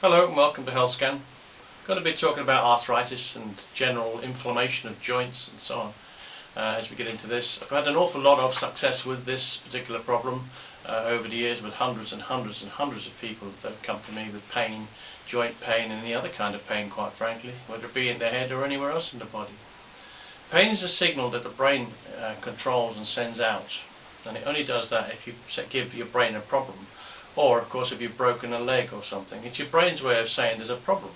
Hello and welcome to NETSCAN. I'm going to be talking about arthritis and general inflammation of joints and so on as we get into this. I've had an awful lot of success with this particular problem over the years with hundreds and hundreds and hundreds of people that have come to me with pain, joint pain and any other kind of pain, quite frankly, whether it be in their head or anywhere else in the body. Pain is a signal that the brain controls and sends out, and it only does that if you give your brain a problem. Or, of course, if you've broken a leg or something. It's your brain's way of saying there's a problem.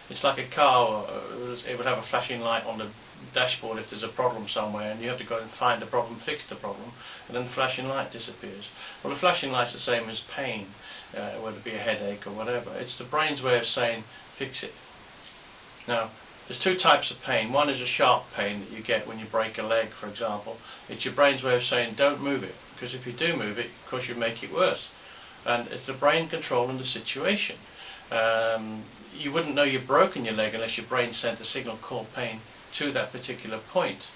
It's like a car, it would have a flashing light on the dashboard if there's a problem somewhere, and you have to go and find the problem, fix the problem, and then the flashing light disappears. Well, the flashing light's the same as pain, whether it be a headache or whatever. It's the brain's way of saying, fix it. Now, there's two types of pain. One is a sharp pain that you get when you break a leg, for example. It's your brain's way of saying, don't move it, because if you do move it, of course you make it worse. And it's the brain controlling the situation. You wouldn't know you've broken your leg unless your brain sent a signal called pain to that particular point.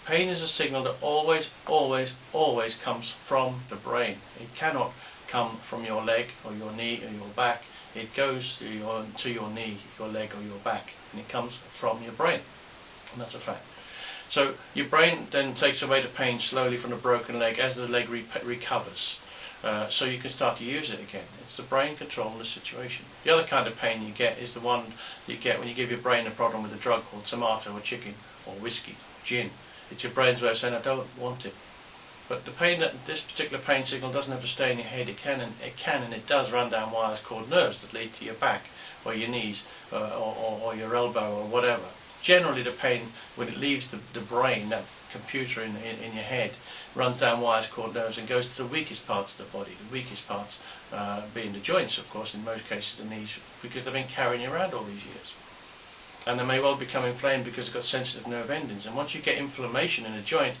Pain is a signal that always, always, always comes from the brain. It cannot come from your leg or your knee or your back. It goes to your knee, your leg or your back, and it comes from your brain. And that's a fact. So your brain then takes away the pain slowly from the broken leg as the leg recovers. So you can start to use it again. It's the brain controlling the situation. The other kind of pain you get is the one that you get when you give your brain a problem with a drug called tomato or chicken or whiskey, gin. It's your brain's way of saying, I don't want it. But the pain, this particular pain signal doesn't have to stay in your head. It can and it does run down wires called nerves that lead to your back or your knees or your elbow or whatever. Generally the pain, when it leaves the brain, that computer in your head, runs down wires called nerves and goes to the weakest parts of the body. The weakest parts being the joints, of course, in most cases the knees, because they've been carrying you around all these years. And they may well become inflamed because they've got sensitive nerve endings. And once you get inflammation in a joint,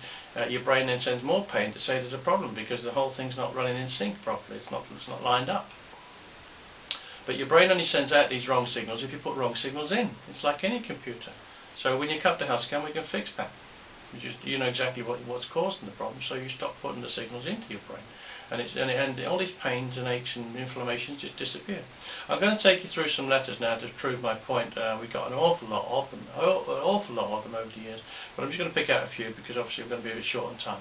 your brain then sends more pain to say there's a problem because the whole thing's not running in sync properly. It's not lined up. But your brain only sends out these wrong signals if you put wrong signals in. It's like any computer. So when you come to NETSCAN, we can fix that. You know exactly what's causing the problem, so you stop putting the signals into your brain, and all these pains and aches and inflammations just disappear. I'm going to take you through some letters now to prove my point. We've got an awful lot of them over the years, but I'm just going to pick out a few because obviously we're going to be a bit short on time.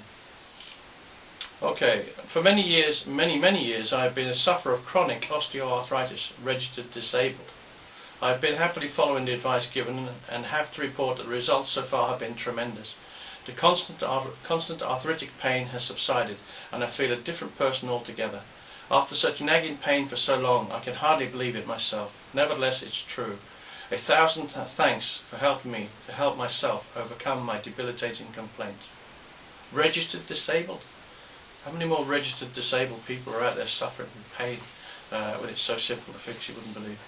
Okay, for many years, many years, I have been a sufferer of chronic osteoarthritis, registered disabled. I have been happily following the advice given and have to report that the results so far have been tremendous. The constant arthritic pain has subsided and I feel a different person altogether. After such nagging pain for so long, I can hardly believe it myself. Nevertheless, it's true. 1,000 thanks for helping me to help myself overcome my debilitating complaint. Registered disabled? How many more registered disabled people are out there suffering from pain when it's so simple to fix you wouldn't believe?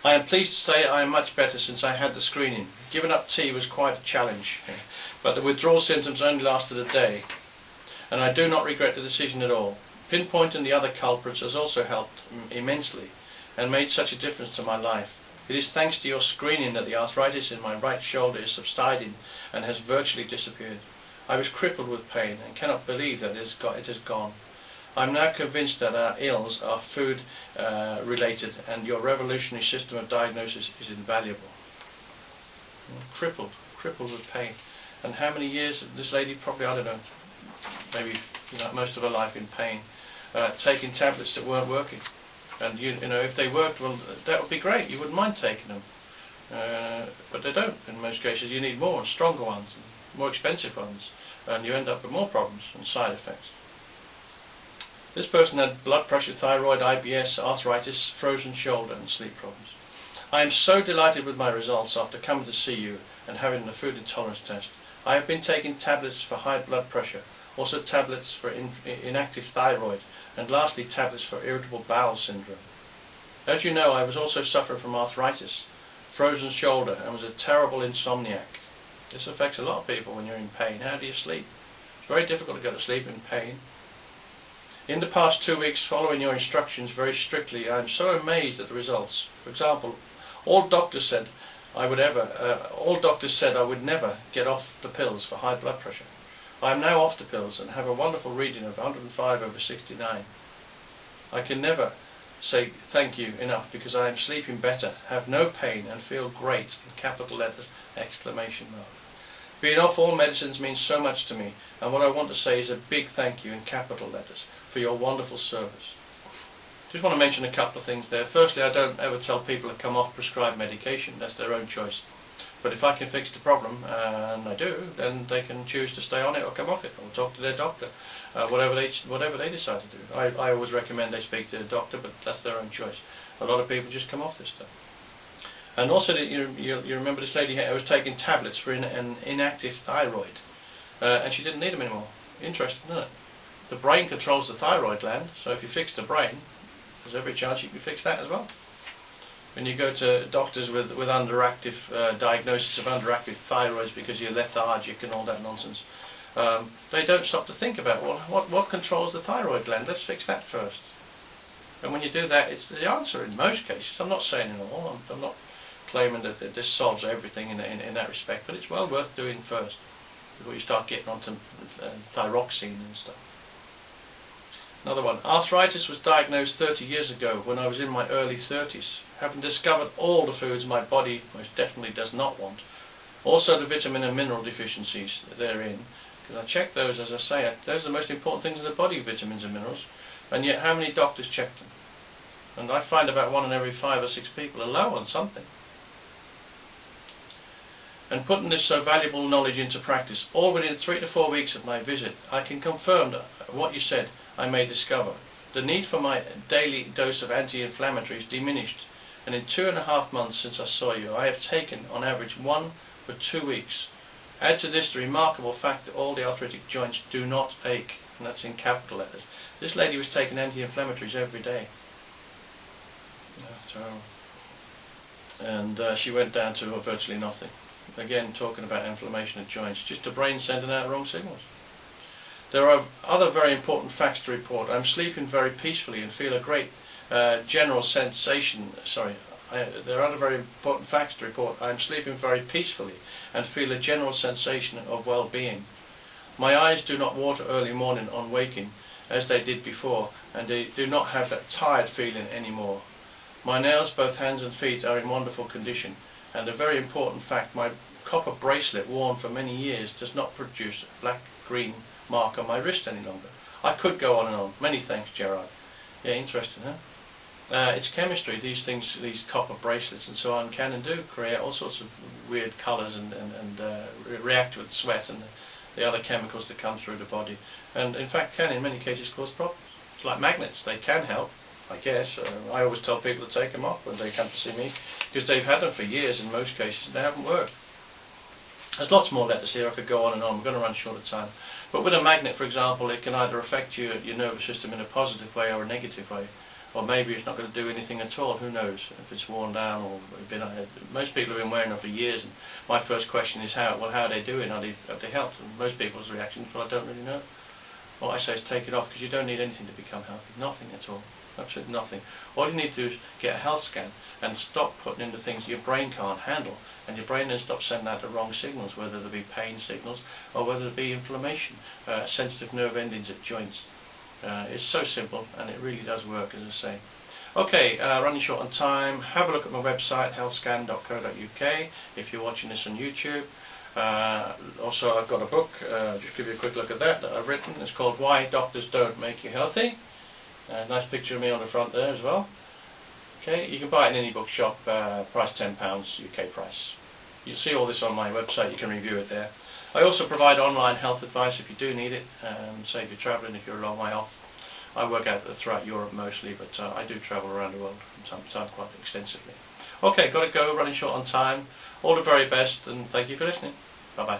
I am pleased to say I am much better since I had the screening. Giving up tea was quite a challenge, but the withdrawal symptoms only lasted a day, and I do not regret the decision at all. Pinpointing the other culprits has also helped immensely and made such a difference to my life. It is thanks to your screening that the arthritis in my right shoulder is subsiding and has virtually disappeared. I was crippled with pain and cannot believe that it has gone. I am now convinced that our ills are food related and your revolutionary system of diagnosis is invaluable. Crippled with pain. And how many years this lady, probably, I don't know, maybe most of her life in pain, taking tablets that weren't working. And you know, if they worked, well, that would be great, you wouldn't mind taking them. But they don't in most cases. You need more and stronger ones, and more expensive ones, and you end up with more problems and side effects. This person had blood pressure, thyroid, IBS, arthritis, frozen shoulder and sleep problems. I am so delighted with my results after coming to see you and having the food intolerance test. I have been taking tablets for high blood pressure, also tablets for inactive thyroid, and lastly tablets for irritable bowel syndrome. As you know, I was also suffering from arthritis, frozen shoulder, and was a terrible insomniac. This affects a lot of people when you're in pain. How do you sleep? It's very difficult to go to sleep in pain. In the past 2 weeks, following your instructions very strictly, I am so amazed at the results. For example, all doctors said I would never get off the pills for high blood pressure. I am now off the pills and have a wonderful reading of 105/69. I can never say thank you enough, because I am sleeping better, have no pain and feel great, in capital letters, exclamation mark. Being off all medicines means so much to me, and what I want to say is a big thank you in capital letters for your wonderful service. Just want to mention a couple of things there. Firstly, I don't ever tell people to come off prescribed medication. That's their own choice. But if I can fix the problem, and I do, then they can choose to stay on it or come off it, or talk to their doctor, whatever they decide to do. I always recommend they speak to their doctor, but that's their own choice. A lot of people just come off this stuff. And also, you remember this lady who was taking tablets for an inactive thyroid, and she didn't need them anymore. Interesting, isn't it? The brain controls the thyroid gland, so if you fix the brain, there's every chance you can fix that as well. When you go to doctors with underactive diagnosis of underactive thyroids because you're lethargic and all that nonsense, they don't stop to think about, well, what controls the thyroid gland? Let's fix that first. And when you do that, it's the answer in most cases. I'm not saying in all. I'm not claiming that this solves everything in that respect, but it's well worth doing first before you start getting onto thyroxine and stuff. Another one. Arthritis was diagnosed 30 years ago when I was in my early 30s, having discovered all the foods my body most definitely does not want. Also the vitamin and mineral deficiencies therein, because I checked those, as I say, those are the most important things in the body, vitamins and minerals, and yet how many doctors check them? And I find about 1 in every 5 or 6 people are low on something. And putting this so valuable knowledge into practice, all within 3 to 4 weeks of my visit, I can confirm that what you said I may discover. The need for my daily dose of anti-inflammatories diminished, and in 2.5 months since I saw you, I have taken on average 1 for 2 weeks. Add to this the remarkable fact that all the arthritic joints do not ache, and that's in capital letters. This lady was taking anti-inflammatories every day. And she went down to virtually nothing. Again, talking about inflammation of joints, just the brain sending out wrong signals. There are other very important facts to report. I'm sleeping very peacefully and feel a great general sensation. There are other very important facts to report. I'm sleeping very peacefully and feel a general sensation of well-being. My eyes do not water early morning on waking as they did before, and they do not have that tired feeling anymore. My nails, both hands and feet, are in wonderful condition, and a very important fact, my copper bracelet worn for many years does not produce a black-green mark on my wrist any longer. I could go on and on. Many thanks, Gerard. Yeah, interesting, huh? It's chemistry. These things, these copper bracelets and so on, can and do create all sorts of weird colours and react with sweat and the other chemicals that come through the body, and in fact can in many cases cause problems. It's like magnets. They can help, I guess. I always tell people to take them off when they come to see me, because they've had them for years in most cases and they haven't worked. There's lots more letters here. I could go on and on. We're going to run short of time. But with a magnet, for example, it can either affect your nervous system in a positive way or a negative way, or maybe it's not going to do anything at all. Who knows? If it's worn down or been, most people have been wearing them for years. And my first question is how are they doing? Have they helped? And most people's reaction is, well, I don't really know. What I say is take it off, because you don't need anything to become healthy. Nothing at all. Absolutely nothing. All you need to do is get a health scan and stop putting in the things your brain can't handle, and your brain then stops sending out the wrong signals, whether they be pain signals or whether it be inflammation, sensitive nerve endings at joints. It's so simple, and it really does work, as I say. Okay, running short on time. Have a look at my website, healthscan.co.uk, if you're watching this on YouTube. Also, I've got a book, just give you a quick look at that I've written. It's called Why Doctors Don't Make You Healthy. Nice picture of me on the front there as well. Okay, you can buy it in any bookshop, price £10, UK price. You'll see all this on my website, you can review it there. I also provide online health advice if you do need it, say if you're travelling, if you're a long way off. I work out throughout Europe mostly, but I do travel around the world from time to time quite extensively. Okay, got to go, running short on time. All the very best, and thank you for listening. Bye bye.